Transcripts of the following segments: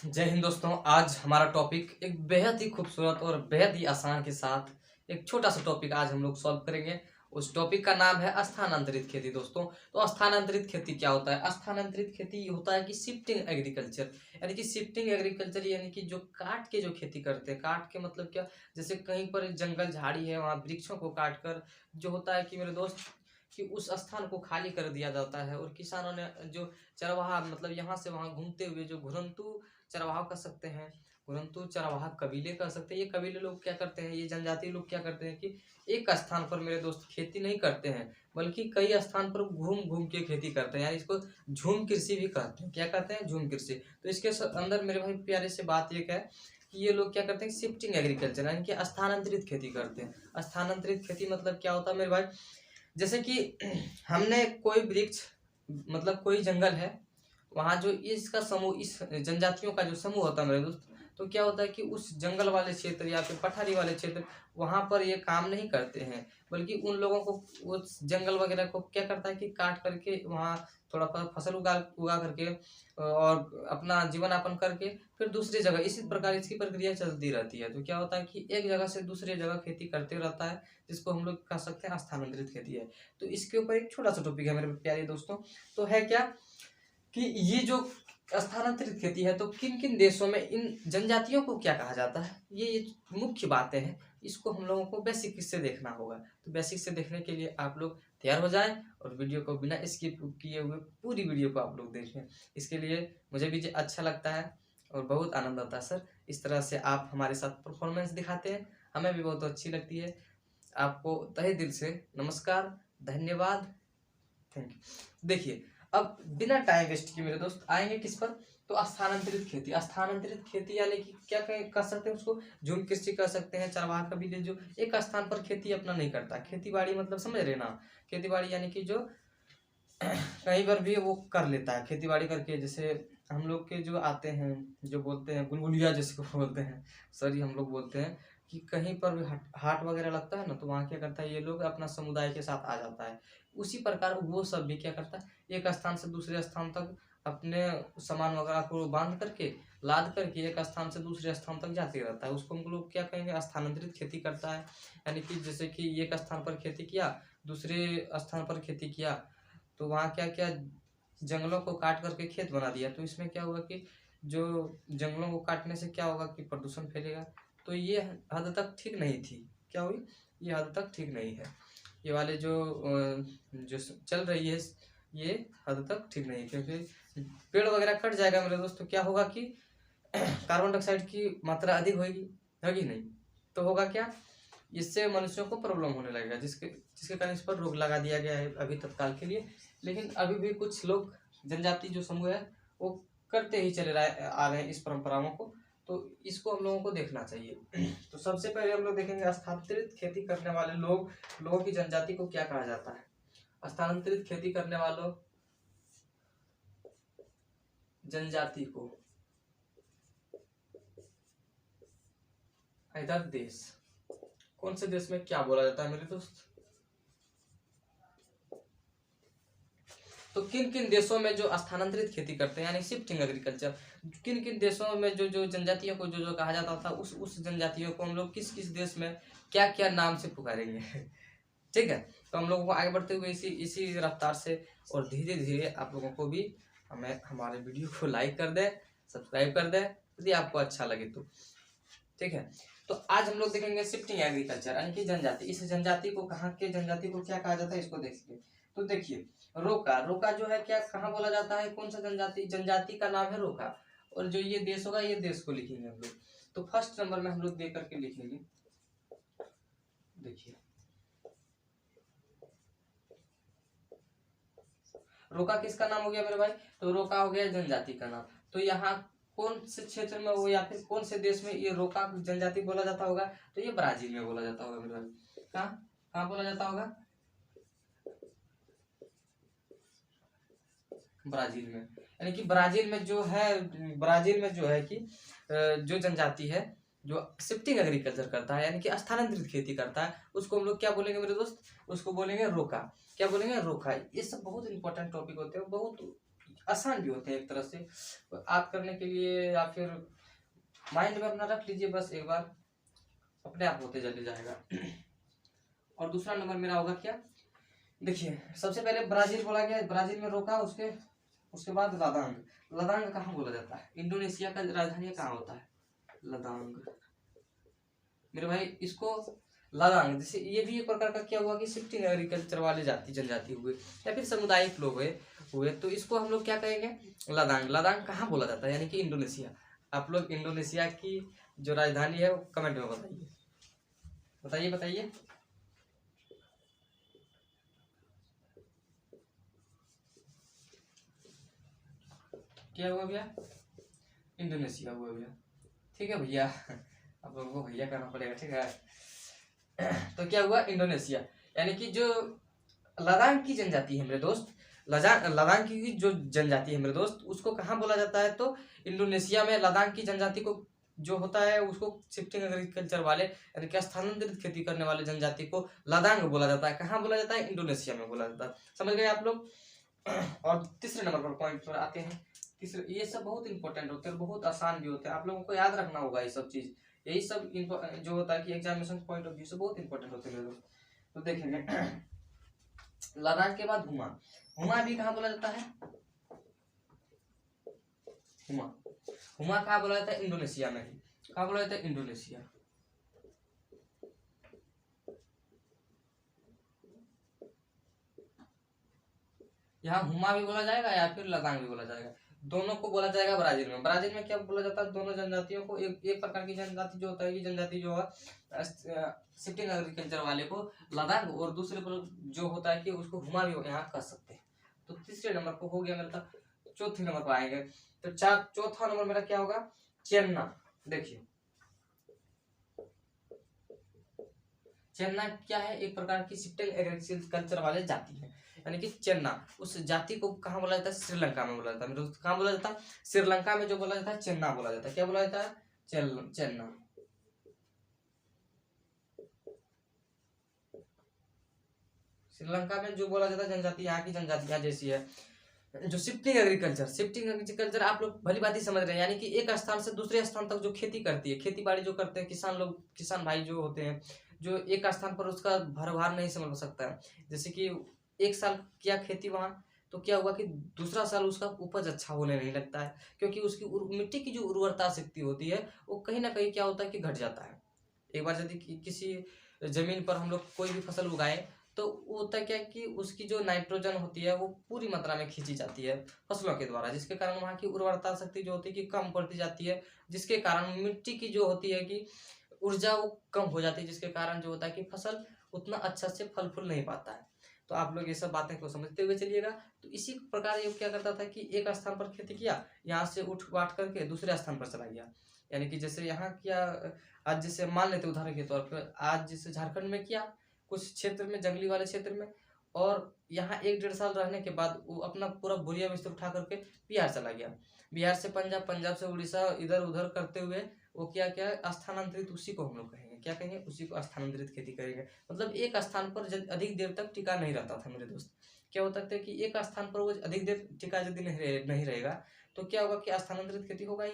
जय हिंद दोस्तों। आज हमारा टॉपिक एक बेहद ही खूबसूरत और बेहद ही आसान के साथ एक छोटा सा टॉपिक आज हम लोग सॉल्व करेंगे। उस टॉपिक का नाम है स्थानांतरित खेती। दोस्तों, तो स्थानांतरित खेती क्या होता है? स्थानांतरित खेती ये होता है कि शिफ्टिंग एग्रीकल्चर, यानी कि शिफ्टिंग एग्रीकल्चर यानी कि जो काट के जो खेती करते हैं। काट के मतलब क्या? जैसे कहीं पर जंगल झाड़ी है, वहाँ वृक्षों को काट कर जो होता है कि मेरे दोस्त कि उस स्थान को खाली कर दिया जाता है और किसानों ने जो चरवाहा मतलब यहाँ से वहाँ घूमते हुए जो घुरंतु चरवाहा कर सकते हैं, परंतु चरवाहा कबीले कर सकते हैं। ये कबीले लोग क्या करते हैं, ये जनजातीय लोग क्या करते हैं कि एक स्थान पर मेरे दोस्त खेती नहीं करते हैं, बल्कि कई स्थान पर घूम घूम के खेती करते हैं। यानी इसको झूम कृषि भी कहते हैं। क्या कहते हैं? झूम कृषि। तो इसके अंदर मेरे भाई प्यारे से बात ये है कि ये लोग क्या करते हैं, शिफ्टिंग एग्रीकल्चर यानी कि स्थानांतरित खेती करते हैं। स्थानांतरित खेती मतलब क्या होता है मेरे भाई? जैसे कि हमने कोई वृक्ष मतलब कोई जंगल है, वहाँ जो इसका समूह, इस जनजातियों का जो समूह होता है मेरे दोस्त, तो क्या होता है कि उस जंगल वाले क्षेत्र या फिर पठारी वाले क्षेत्र, वहाँ पर ये काम नहीं करते हैं, बल्कि उन लोगों को उस जंगल वगैरह को क्या करता है कि काट करके वहाँ थोड़ा फसल उगा उगा करके और अपना जीवन यापन करके फिर दूसरी जगह, इसी प्रकार इसकी प्रक्रिया चलती रहती है। तो क्या होता है कि एक जगह से दूसरी जगह खेती करते रहता है, जिसको हम लोग कह सकते हैं स्थानांतरित खेती है। तो इसके ऊपर एक छोटा सा टॉपिक है मेरे प्यारे दोस्तों, तो है क्या कि ये जो स्थानांतरित खेती है, तो किन किन देशों में इन जनजातियों को क्या कहा जाता है, ये मुख्य बातें हैं। इसको हम लोगों को बेसिक से देखना होगा। तो बेसिक से देखने के लिए आप लोग तैयार हो जाएं और वीडियो को बिना स्किप किए हुए पूरी वीडियो को आप लोग देखें। इसके लिए मुझे भी अच्छा लगता है और बहुत आनंद आता है सर, इस तरह से आप हमारे साथ परफॉर्मेंस दिखाते हैं, हमें भी बहुत अच्छी लगती है। आपको तहे दिल से नमस्कार, धन्यवाद, थैंक यू। देखिए, अब बिना टाइम वेस्ट किए मेरे दोस्त आएंगे किस पर? तो स्थानांतरित खेती। स्थानांतरित खेती यानी कि क्या कर सकते हैं उसको? झूम कृषि कर सकते हैं। चरवाहा कबीले जो एक स्थान पर खेती अपना नहीं करता। खेती बाड़ी मतलब समझ रहे ना? खेती बाड़ी यानी कि जो कहीं पर भी वो कर लेता है खेती बाड़ी करके। जैसे हम लोग के जो आते हैं, जो बोलते हैं गुलगुलिया जिसको बोलते हैं, सॉरी हम लोग बोलते हैं कि कहीं पर भी हाट वगैरह लगता है ना, तो वहाँ क्या करता है ये लोग अपना समुदाय के साथ आ जाता है। उसी प्रकार वो सब भी क्या करता है, एक स्थान से दूसरे स्थान तक अपने सामान वगैरह को बांध करके लाद करके एक स्थान से दूसरे स्थान तक जाते रहता है। उसको हम लोग क्या कहेंगे? स्थानांतरित खेती करता है। यानी कि जैसे कि एक स्थान पर खेती किया, दूसरे स्थान पर खेती किया, तो वहाँ क्या क्या जंगलों को काट करके खेत बना दिया। तो इसमें क्या होगा कि जो जंगलों को काटने से क्या होगा कि प्रदूषण फैलेगा। तो ये हद तक ठीक नहीं थी। क्या हुई? ये हद तक ठीक नहीं है। ये वाले जो चल रही है, ये हद तक ठीक नहीं है, क्योंकि पेड़ वगैरह कट जाएगा मेरे दोस्त, तो क्या होगा कि कार्बन डाइऑक्साइड की मात्रा अधिक होगी नहीं, तो होगा क्या? इससे मनुष्यों को प्रॉब्लम होने लगेगा, जिसके जिसके कारण इस पर रोक लगा दिया गया है अभी तत्काल के लिए। लेकिन अभी भी कुछ लोग, जनजाति जो समूह है, वो करते ही चले आ रहे हैं इस परंपराओं को। तो इसको हम लोगों को देखना चाहिए। तो सबसे पहले हम लोग देखेंगे स्थानांतरित खेती करने वाले लोगों की जनजाति को क्या कहा जाता है। स्थानांतरित खेती करने वालों जनजाति को इधर देश, कौन से देश में क्या बोला जाता है मेरे दोस्त? तो किन किन देशों में जो स्थानांतरित खेती करते हैं यानी शिफ्टिंग एग्रीकल्चर, किन किन देशों में जो जो जनजातियों को जो जो कहा जाता था, उस जनजातियों को हम लोग किस किस देश में क्या क्या नाम से पुकारेंगे? ठीक है। तो हम लोगों को आगे बढ़ते हुए इसी इसी रफ्तार से और धीरे धीरे आप लोगों को भी हमें हमारे वीडियो को लाइक कर दे, सब्सक्राइब कर दे यदि आपको अच्छा लगे तो। ठीक है। तो आज हम लोग देखेंगे शिफ्टिंग एग्रीकल्चर यानी कि जनजाति। इस जनजाति को, कहाँ के जनजाति को क्या कहा जाता है, इसको देखिए। तो देखिए, रोका, रोका जो है क्या कहाँ बोला जाता है, कौन सा जनजाति? जनजाति का नाम है रोका। और जो ये देश होगा, ये देश को लिखेंगे हम लोग। तो फर्स्ट नंबर में हम लोग दे करके लिखेंगे। देखिए, रोका किसका नाम हो गया मेरे भाई? तो रोका हो गया जनजाति का नाम। तो यहाँ कौन से क्षेत्र में हो या फिर कौन से देश में ये रोका जनजाति बोला जाता होगा? तो ये ब्राजील में बोला जाता होगा मेरे भाई। कहाँ कहाँ बोला जाता होगा? ब्राजील में। यानी कि ब्राजील में जो है कि जो जनजाति है जो शिफ्टिंग एग्रीकल्चर करता है यानी कि स्थानांतरित खेती करता है, उसको हम लोग क्या बोलेंगे मेरे दोस्त? उसको बोलेंगे रोका। क्या बोलेंगे? रोका। ये सब बहुत इंपॉर्टेंट टॉपिक होते हैं, बहुत आसान भी होते हैं एक तरह से। याद करने के लिए या फिर माइंड में अपना रख लीजिए, बस एक बार अपने आप होते चले जाएगा। और दूसरा नंबर मेरा होगा क्या, देखिए सबसे पहले ब्राजील बोला गया, ब्राजील में रोका, उसके बाद लदांग। लदांग कहाँ बोला जाता है, इंडोनेशिया का राजधानी कहाँ होता है, लदांग। मेरे भाई इसको लदांग, जैसे ये भी एक प्रकार का क्या हुआ कि शिफ्टिंग एग्रीकल्चर वाले जाति जनजाति हुए या फिर सामुदायिक लोग हुए तो इसको हम लोग क्या कहेंगे, लदांग। लदांग कहाँ बोला जाता है, यानी कि इंडोनेशिया। आप लोग इंडोनेशिया की जो राजधानी है वो कमेंट में बताइए, बताइए बताइए। क्या हुआ भैया, इंडोनेशिया हुआ भैया, ठीक है भैया, आप लोगों को भैया करना पड़ेगा, ठीक है। तो क्या हुआ, इंडोनेशिया, यानी कि जो लदांग की जनजाति है मेरे दोस्त, लदांग की जो जनजाति है मेरे दोस्त, उसको कहाँ बोला जाता है, तो इंडोनेशिया में लदांग की जनजाति को जो होता है उसको शिफ्टिंग एग्रीकल्चर वाले यानी कि स्थानांतरित खेती करने वाले जनजाति को लदांग बोला जाता है। कहाँ बोला जाता है, इंडोनेशिया में बोला जाता है, समझ गए आप लोग। और तीसरे नंबर पर पॉइंट पर आते हैं। तीसरे, ये सब बहुत इंपॉर्टेंट होते हैं, बहुत आसान भी होते हैं, आप लोगों को याद रखना होगा ये सब चीज। यही सब जो होता है कि एग्जामिनेशन पॉइंट ऑफ व्यू से बहुत इंपॉर्टेंट होते हैं। तो देखेंगे लदाख के बाद हुमा। हुमा भी कहाँ बोला जाता है, हुमा, हुमा कहाँ बोला जाता है, इंडोनेशिया में ही। कहाँ बोला जाता है, इंडोनेशिया। यहाँ हुमा भी बोला जाएगा या फिर लदांग भी बोला जाएगा, दोनों को बोला जाएगा ब्राजील में। ब्राजील में क्या बोला जाता है, दोनों जनजातियों को, एक प्रकार की जनजाति जो होता है, ये जनजाति जो है शिफ्टिंग एग्रीकल्चर वाले को लदांग, और दूसरे पर जो होता है कि उसको हुमा भी यहाँ कर सकते हैं। तो तीसरे नंबर को हो गया मेरा, चौथे नंबर पर आएंगे। तो चौथा नंबर मेरा क्या होगा, चेन्नई। देखिए चेन्नई क्या है, एक प्रकार की शिफ्टिंग एग्रीकल्चर वाले जाति है, यानी कि चेन्नई, उस जाति को कहाँ बोला जाता है, श्रीलंका में बोला जाता है। कहाँ बोला जाता है, श्रीलंका में जो बोला जाता है चेन्नई बोला जाता है। क्या बोला जाता है, चेन्नई। श्रीलंका में जो बोला जाता है जनजाति, यहाँ की जनजातियां जैसी है। जो शिफ्टिंग एग्रीकल्चर आप लोग भली बात ही समझ रहे हैं, यानी कि एक स्थान से दूसरे स्थान तक जो खेती करती है, खेती बाड़ी जो करते हैं किसान लोग, किसान भाई जो होते हैं, जो एक स्थान पर उसका भरभार नहीं समझ सकता है। जैसे कि एक साल किया खेती वहां, तो क्या हुआ कि दूसरा साल उसका उपज अच्छा होने नहीं लगता है, क्योंकि उसकी मिट्टी की जो उर्वरता शक्ति होती है वो कहीं ना कहीं क्या होता है कि घट जाता है। एक बार यदि किसी जमीन पर हम लोग कोई भी फसल उगाए तो वो होता है क्या कि उसकी जो नाइट्रोजन होती है वो पूरी मात्रा में खींची जाती है फसलों के द्वारा, जिसके कारण वहाँ की उर्वरता शक्ति जो होती है कि कम पड़ती जाती है, जिसके कारण मिट्टी की जो होती है कि ऊर्जा वो कम हो जाती है, जिसके कारण जो होता है कि फसल उतना अच्छा से फल फूल नहीं पाता है। तो आप लोग ये सब बातें को समझते हुए चलिएगा। तो इसी प्रकार ये क्या करता था कि एक स्थान पर खेती किया, यहाँ से उठ बांट करके दूसरे स्थान पर चला गया, यानी कि जैसे यहाँ किया, आज जैसे मान लेते उदाहरण के तौर पर, आज जैसे झारखंड में किया कुछ क्षेत्र में, जंगली वाले क्षेत्र में, और यहाँ 1-1.5 साल रहने के बाद वो अपना पूरा बोरिया बिस्तर उठा करके बिहार चला गया, बिहार से पंजाब, पंजाब से उड़ीसा, इधर उधर करते हुए वो क्या क्या स्थानांतरित, उसी को हम लोग कहेंगे, क्या कहेंगे, उसी को स्थानांतरित खेती करेंगे। मतलब एक स्थान पर अधिक देर तक टिका नहीं रहता था मेरे दोस्त। क्या होता था कि एक स्थान पर वो अधिक देर टिका यदि नहीं रहेगा तो क्या होगा कि स्थानांतरित खेती होगा ही,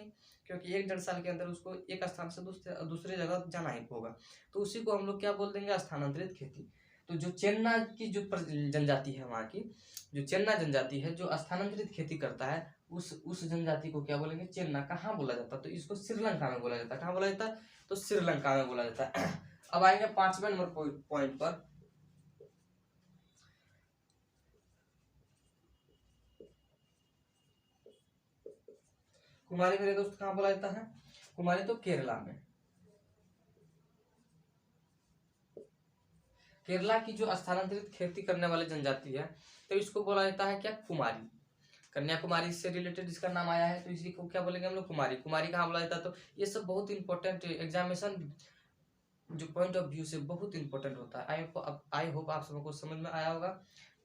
क्योंकि 1-1.5 साल के अंदर उसको एक स्थान से दूसरे जगह जाना ही होगा। तो उसी को हम लोग क्या बोल देंगे, स्थानांतरित खेती। तो जो चेन्नई की जो जनजाति है, वहाँ की जो चेन्नई जनजाति है जो स्थानांतरित खेती करता है, उस जनजाति को क्या बोलेंगे, चेन्नई। कहाँ बोला जाता है, तो इसको श्रीलंका में बोला जाता है। कहाँ बोला जाता है, तो श्रीलंका में बोला जाता है। अब आएंगे 5वें नंबर पॉइंट पर। कुमारी मेरे दोस्त कहाँ बोला जाता है, कुमारी तो केरला में। केरला की जो स्थानांतरित खेती करने वाली जनजाति है तो इसको बोला जाता है क्या, कुमारी। कन्याकुमारी से रिलेटेड इसका नाम आया है, तो इसी को क्या बोलेंगे हम लोग, कुमारी। कुमारी कहाँ बोला जाता है, तो ये सब बहुत इंपॉर्टेंट एग्जामिनेशन जो पॉइंट ऑफ व्यू से बहुत इंपॉर्टेंट होता है। आई होप आप सबको समझ में आया होगा,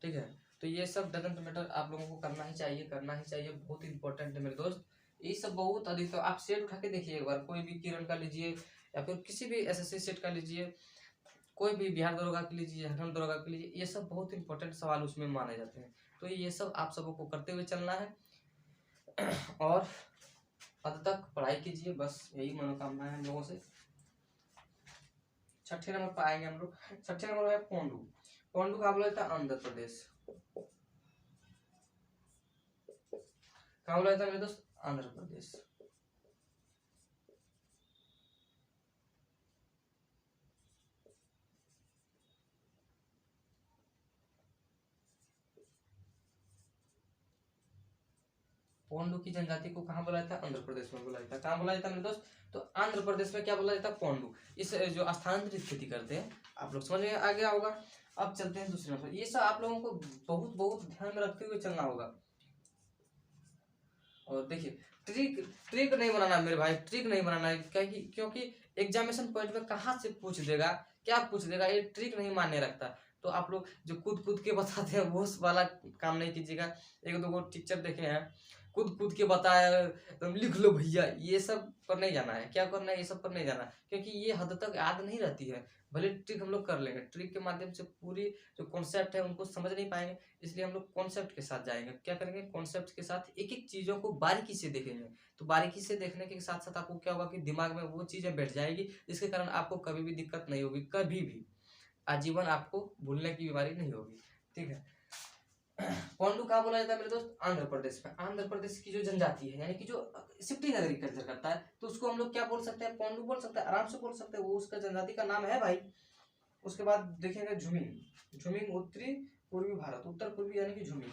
ठीक है। तो ये सब डजंट मैटर, आप लोगों को करना ही चाहिए, करना ही चाहिए, बहुत इंपॉर्टेंट है मेरे दोस्त। ये सब बहुत अधिक, तो आप सेट उठा के देखिए एक बार, कोई भी किरण का लीजिए या फिर किसी भी एसएससी सेट का लीजिए, कोई भी बिहार दरोगा के लीजिए, झारखंड दरोगा के लीजिए, ये सब बहुत इंपॉर्टेंट सवाल उसमें माने जाते हैं। तो ये सब आप सबको करते हुए चलना है। और अंत तक पढ़ाई कीजिए, बस यही मनोकामना है हम लोगों से। छठे नंबर पर आएंगे हम लोग। छठे नंबर है पोंडू। पोंडू कहाँ बोला जाता है? आंध्र प्रदेश। कहाँ बोला जाता है मेरे दोस्त? आंध्र प्रदेश। पोंडू की जनजाति को कहाँ बोला जाता है? आंध्र प्रदेश में बोला जाता है। कहाँ बोला जाता है मेरे दोस्त? तो आंध्र प्रदेश में क्या बोला जाता है? पोंडू। इस जो स्थानांतरित खेती करते हैं, आप लोग समझ में आ गया होगा। अब चलते हैं दूसरे नंबर। ये सब आप लोगों को बहुत बहुत ध्यान में रखते हुए चलना होगा। और देखिए, ट्रिक ट्रिक नहीं बनाना मेरे भाई, ट्रिक नहीं बनाना है, क्योंकि एग्जामिनेशन पॉइंट में कहाँ से पूछ देगा, क्या पूछ देगा, ये ट्रिक नहीं मान्य रखता। तो आप लोग जो कूद कूद के बताते हैं वो उस वाला काम नहीं कीजिएगा। एक दो टीचर देखे हैं कूद कूद के बताया तुम लिख लो भैया, ये सब पर नहीं जाना है। क्या करना है? ये सब पर नहीं जाना, क्योंकि ये हद तक याद नहीं रहती है। भले ट्रिक हम लोग कर लेंगे, ट्रिक के माध्यम से पूरी जो कॉन्सेप्ट है उनको समझ नहीं पाएंगे, इसलिए हम लोग कॉन्सेप्ट के साथ जाएंगे। क्या करेंगे? कॉन्सेप्ट के साथ एक एक चीजों को बारीकी से देखेंगे। तो बारीकी से देखने के साथ साथ आपको क्या होगा कि दिमाग में वो चीजें बैठ जाएगी, जिसके कारण आपको कभी भी दिक्कत नहीं होगी, कभी भी आजीवन आपको भूलने की बीमारी नहीं होगी। ठीक है। पोंडू कहाँ बोला जाता है मेरे दोस्त? आंध्र प्रदेश में। आंध्र प्रदेश की जो जनजाति है, यानी कि जो शिफ्टिंग एग्रीकल्चर करता है, तो उसको हम लोग क्या बोल सकते हैं? पोंडू बोल सकते हैं, आराम से बोल सकते हैं। वो उसका जनजाति का नाम है भाई। उसके बाद देखेंगे झुमिंग। झुमिंग उत्तरी पूर्वी भारत, उत्तर पूर्वी यानी कि झुमिंग।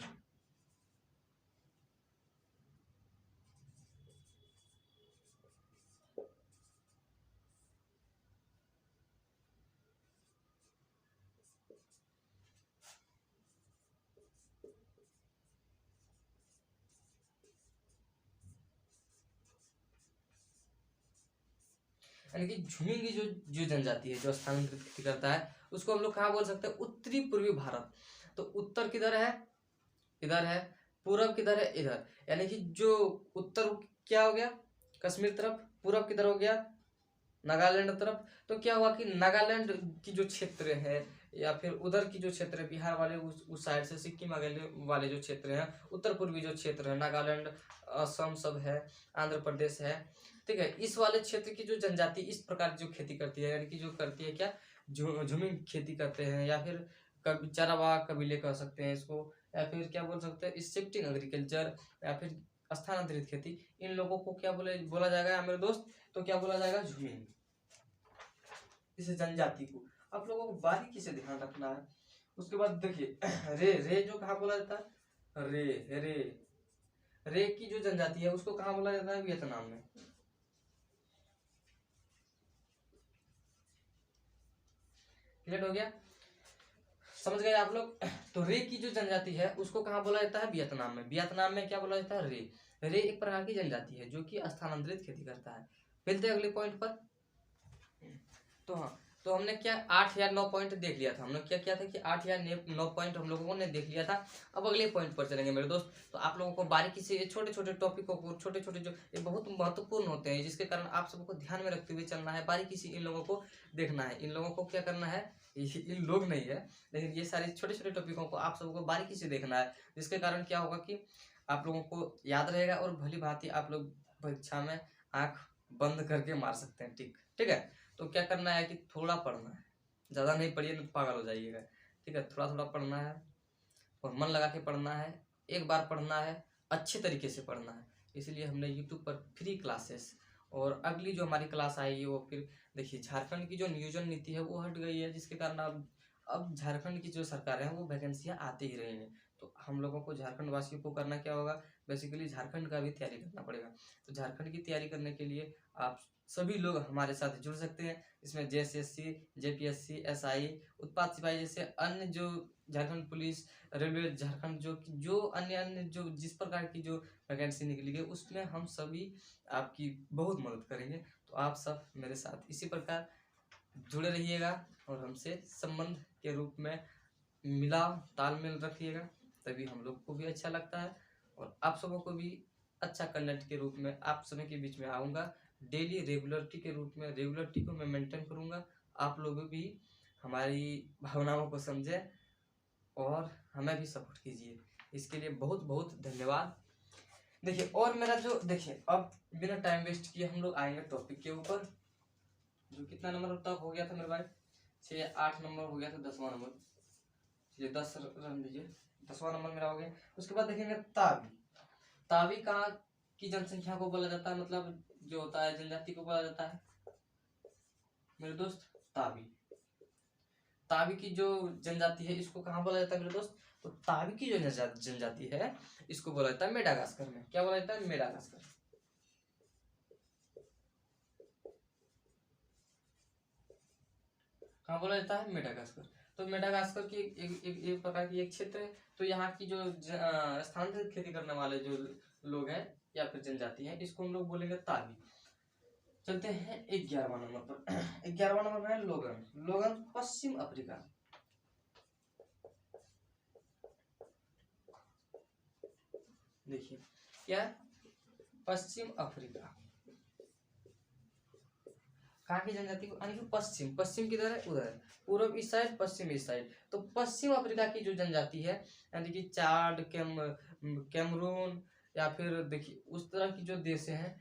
यानी कि झुमिंग की जो जो जनजाति है, जो स्थानांतरित खेती करता है, उसको हम लोग कहाँ बोल सकते हैं? उत्तरी पूर्वी भारत। तो उत्तर किधर है? इधर है। पूरब किधर है? इधर। यानी कि जो उत्तर क्या हो गया? कश्मीर तरफ। पूरब किधर हो गया? नागालैंड तरफ। तो क्या हुआ कि नागालैंड की जो क्षेत्र है, या फिर उधर की जो क्षेत्र है, बिहार वाले उस साइड से सिक्किम वाले जो क्षेत्र हैं, उत्तर पूर्वी जो क्षेत्र है, नागालैंड, असम सब है, आंध्र प्रदेश है, ठीक है, इस वाले क्षेत्र की जो जनजाति इस प्रकार जो खेती करती है, यानी कि जो करती है क्या, झूमिंग खेती करते हैं, या फिर कभी चरावाह कबीले कह सकते हैं इसको, या फिर क्या बोल सकते हैं, शिफ्टिंग एग्रीकल्चर, या फिर स्थानांतरित खेती। इन लोगों को क्या बोला जाएगा मेरे दोस्त? तो क्या बोला जाएगा? झुमिंग। इस जनजाति को आप लोगों को बारीकी से ध्यान रखना है। उसके बाद देखिए रे रे जो कहाँ बोला जाता है? रे रे रे की जो जनजाति है उसको कहाँ बोला जाता है? वियतनाम में। क्लियर हो गया? समझ गए आप लोग? तो रे की जो जनजाति है उसको कहाँ बोला जाता है? वियतनाम में। वियतनाम में क्या बोला जाता है? रे। रे एक प्रकार की जनजाति है जो कि स्थानांतरित खेती करता है। मिलते हैं अगले पॉइंट पर। तो हाँ, तो हमने क्या 8 या 9 पॉइंट देख लिया था। हमने क्या किया था कि 8 या 9 पॉइंट हम लोगों ने देख लिया था। अब अगले पॉइंट पर चलेंगे मेरे दोस्त। तो आप लोगों को बारीकी से ये छोटे छोटे टॉपिकों को, छोटे छोटे जो ये बहुत महत्वपूर्ण होते हैं, जिसके कारण आप सबको ध्यान में रखते हुए चलना है, बारीकी से इन लोगों को देखना है। इन लोगों को क्या करना है? इन लोग नहीं है, लेकिन ये सारे छोटे छोटे टॉपिकों को आप सबको बारीकी से देखना है, जिसके कारण क्या होगा कि आप लोगों को याद रहेगा और भली भांति आप लोग परीक्षा में आंख बंद करके मार सकते हैं। ठीक ठीक है। तो क्या करना है कि थोड़ा पढ़ना है, ज़्यादा नहीं पढ़िए तो पागल हो जाइएगा। ठीक है, थोड़ा थोड़ा पढ़ना है और मन लगा के पढ़ना है। एक बार पढ़ना है, अच्छे तरीके से पढ़ना है। इसलिए हमने यूट्यूब पर फ्री क्लासेस, और अगली जो हमारी क्लास आएगी वो फिर देखिए, झारखंड की जो नियोजन नीति है वो हट गई है, जिसके कारण अब झारखंड की जो सरकार है वो वैकेंसियाँ आती ही रही हैं। तो हम लोगों को, झारखंड वासियों को करना क्या होगा? बेसिकली झारखंड का भी तैयारी करना पड़ेगा। तो झारखंड की तैयारी करने के लिए आप सभी लोग हमारे साथ जुड़ सकते हैं। इसमें JSSC, JPSC, SI, उत्पाद सिपाही जैसे अन्य जो झारखंड पुलिस, रेलवे झारखंड, जो अन्य अन्य जो जिस प्रकार की जो वैकेंसी निकली है उसमें हम सभी आपकी बहुत मदद करेंगे। तो आप सब मेरे साथ इसी प्रकार जुड़े रहिएगा और हमसे संबंध के रूप में मिलाव तालमेल रखिएगा, तभी हम लोग को भी अच्छा लगता है और आप सबों को भी अच्छा कंटेंट के रूप में आप सभी के बीच में आऊँगा। डेली रेगुलरिटी के रूप में, रेगुलरिटी को मैं मेंटेन करूँगा। आप लोग भी हमारी भावनाओं को समझें और हमें भी सपोर्ट कीजिए। इसके लिए बहुत बहुत धन्यवाद। देखिए और मेरा जो देखिए अब बिना टाइम वेस्ट किए हम लोग आएंगे टॉपिक के ऊपर। जो कितना नंबर तक हो गया था मेरे भाई, 6 8 नंबर हो गया था, 10वां नंबर, चलिए 10 रन दीजिए, 10वां नंबर मेरा हो गया। उसके बाद देखेंगे तावी। तावी कहाँ की जनसंख्या को बोला जाता है, मतलब जो होता है जनजाति को बोला जाता है मेरे दोस्त, तावी। तावी की जो जनजाति है इसको कहाँ बोला जाता है मेरे दोस्त, तो तावी की जो जनजाति है इसको बोला जाता है मेडागास्कर में। क्या बोला जाता है, मेडागास्कर। कहाँ बोला जाता है, मेडागास्कर। तो मेडागास्कर की एक प्रकार की एक क्षेत्र है। तो यहाँ की जो स्थानांतरित खेती करने वाले जो लोग हैं या फिर जनजाति है, इसको हम लोग बोलेंगे तावी। चलते हैं 11वां नंबर पर। 11वां नंबर पर है लोगन। लोगन पश्चिम अफ्रीका। देखिए क्या, पश्चिम अफ्रीका। कहाँ की जनजाति को, यानी कि पश्चिम, पश्चिम किधर है, उधर पूर्व इस साइड, पश्चिम इस साइड। तो पश्चिम अफ्रीका की जो जनजाति है, यानी कि चाड, कैमरून या फिर देखिए उस तरह की जो देश हैं,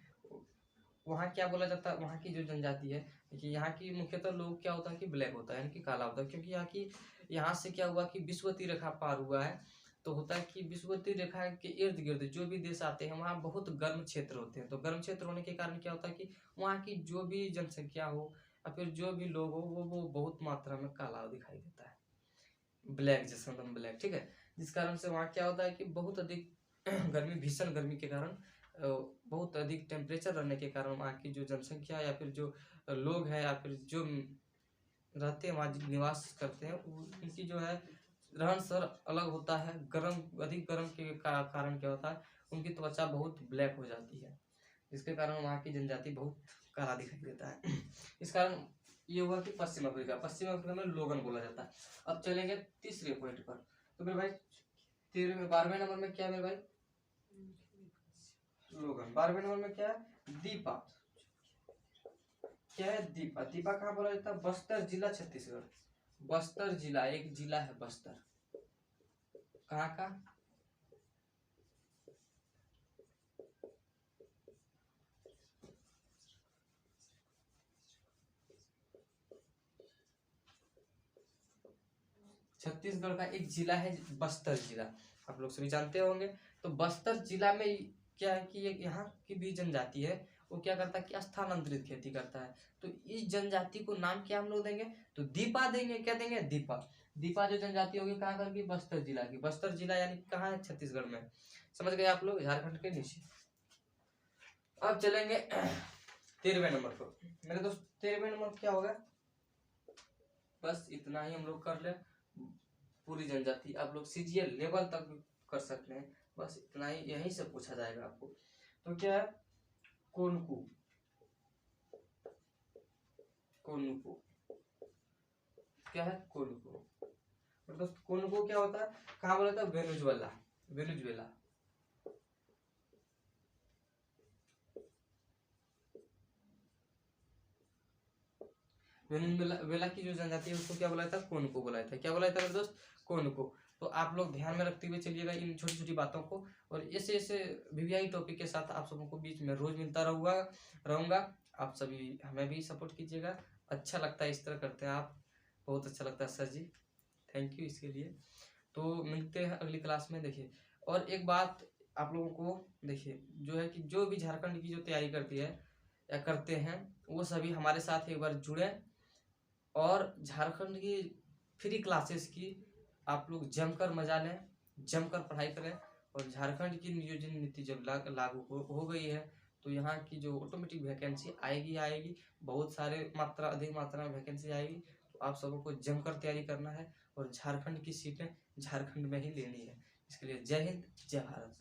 वहाँ क्या बोला जाता है, वहाँ की जो जनजाति है। देखिए यहाँ की मुख्यतः लोग क्या होता है कि ब्लैक होता है, यानी कि काला होता है, क्योंकि यहाँ से क्या हुआ कि विषुवतीय रेखा पार हुआ है। तो होता है कि विषुवतीय रेखा के इर्द गिर्द जो भी देश आते हैं वहाँ बहुत गर्म क्षेत्र होते हैं। तो गर्म क्षेत्र होने के कारण क्या होता है कि वहाँ की जो भी जनसंख्या हो या फिर जो भी लोग हो वो बहुत मात्रा में काला दिखाई देता है, ब्लैक, जैसे एकदम ब्लैक, ठीक है। जिस कारण से वहाँ क्या होता है कि बहुत अधिक गर्मी, भीषण गर्मी के कारण, बहुत अधिक टेम्परेचर रहने के कारण वहाँ की जो जनसंख्या या फिर जो लोग हैं या फिर जो रहते हैं वहाँ निवास करते हैं, उनकी जो है रहन सहन अलग होता है। गर्म, अधिक गर्म के कारण क्या होता है, उनकी त्वचा बहुत ब्लैक हो जाती है, जिसके कारण वहाँ की जनजाति बहुत काला दिखाई देता है। इस कारण ये हुआ कि पश्चिम अफ्रीका, पश्चिम अफ्रीका में लोगन बोला जाता है। अब चलेंगे तीसरे पॉइंट पर। तो मेरे भाई 12वें नंबर में क्या है मेरे भाई, लोगन। 12वें नंबर में क्या है, दीपा। क्या है, दीपा। दीपा कहाँ बोला जाता है, बस्तर जिला, छत्तीसगढ़। बस्तर जिला, एक जिला है बस्तर। कहाँ का, छत्तीसगढ़ का एक जिला है बस्तर जिला, आप लोग सभी जानते होंगे। तो बस्तर जिला में क्या है कि यहाँ की भी जनजाति है, वो क्या करता है कि स्थानांतरित खेती करता है। तो इस जनजाति को नाम क्या हम लोग देंगे, तो दीपा देंगे। क्या देंगे, दीपा। दीपा जो जनजाति होगी कहाँ कर की, बस्तर जिला की। बस्तर जिला यानी कहाँ है, छत्तीसगढ़ में। समझ गए आप लोग, झारखंड के नीचे। अब चलेंगे 13वें नंबर पर मेरे दोस्त। 13वें नंबर क्या होगा, बस इतना ही हम लोग कर ले। पूरी जनजाति आप लोग सीजीएल लेवल तक कर सकते हैं, बस इतना ही, यहीं से पूछा जाएगा आपको। तो क्या है, कोनकू। कोनकू क्या है, कोनकू। मतलब कोनकू क्या होता है, कहाँ बोला था, वेनेजुएला। वेनेजुएला। वेनेजुएला की जो जनजाति है उसको क्या बोला था, कोनकू बोला था। क्या बोला था मेरे दोस्त, कोनकू। तो आप लोग ध्यान में रखते हुए चलिएगा इन छोटी छोटी बातों को, और ऐसे ऐसे वीवीआई टॉपिक के साथ आप सबों को बीच में रोज मिलता रहूंगा। आप सभी हमें भी सपोर्ट कीजिएगा, अच्छा लगता है इस तरह करते हैं आप, बहुत अच्छा लगता है सर जी, थैंक यू इसके लिए। तो मिलते हैं अगली क्लास में। देखिए और एक बात आप लोगों को, देखिए जो है कि जो भी झारखंड की जो तैयारी करती है या करते हैं, वो सभी हमारे साथ एक बार जुड़े और झारखंड की फ्री क्लासेस की आप लोग जमकर मजा लें, जमकर पढ़ाई करें। और झारखंड की नियोजन नीति जब लागू हो गई है, तो यहाँ की जो ऑटोमेटिक वैकेंसी आएगी, बहुत सारे अधिक मात्रा में वैकेंसी आएगी। तो आप सबों को जमकर तैयारी करना है और झारखंड की सीटें झारखंड में ही लेनी है। इसके लिए जय हिंद, जय भारत।